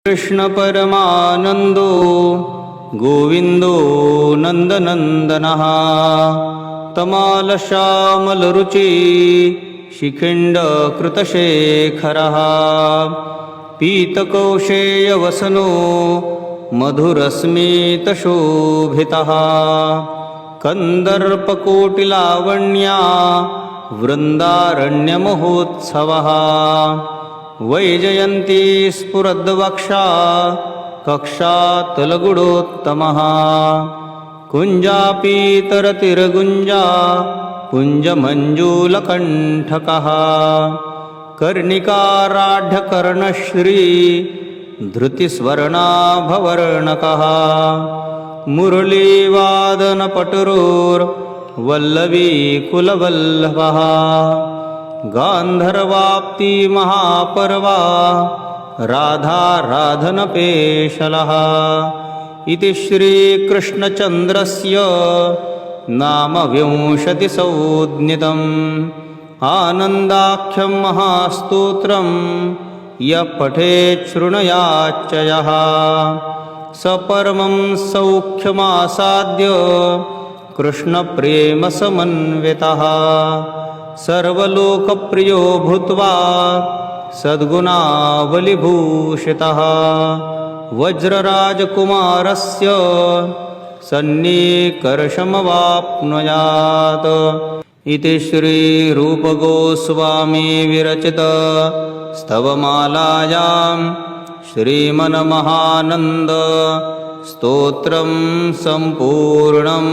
कृष्ण परमानंदो गोविंदो नंदनंदनः तमाल श्यामलरुचि शिखिंड कृतशेखरः पीतकौशेयवसनो मधुरस्मितशोभितः कंदर्पकोटिलावण्या वृन्दारण्यमहोत्सवः वैजयन्ती स्फुरद्वक्षा कक्षातलगुडोत्तमः कुञ्जापीतरतिरगुञ्जा पुञ्जमञ्जूलकण्ठकः कर्णिकाराढ्यकर्णश्री धृतिस्वर्णाभवर्णकः मुरलीवादनपटुरोर्वल्लवीकुलवल्लभः गान्धर्वाप्तिमहापर्वा राधाराधनपेशलः इति श्रीकृष्णचन्द्रस्य नाम विंशतिसंज्ञितम् आनन्दाख्यं महास्तोत्रं यः पठेत् शृणुयाच्चयः स परमं सौख्यमासाद्य कृष्णप्रेमसमन्वितः सर्वलोकप्रियो भूत्वा सद्गुणावलिभूषितः वज्रराजकुमारस्य सन्निकर्षमवाप्नुयात् इति श्रीरूपगोस्वामी विरचित स्तवमालायां श्रीमन्महानन्द स्तोत्रं सम्पूर्णम्।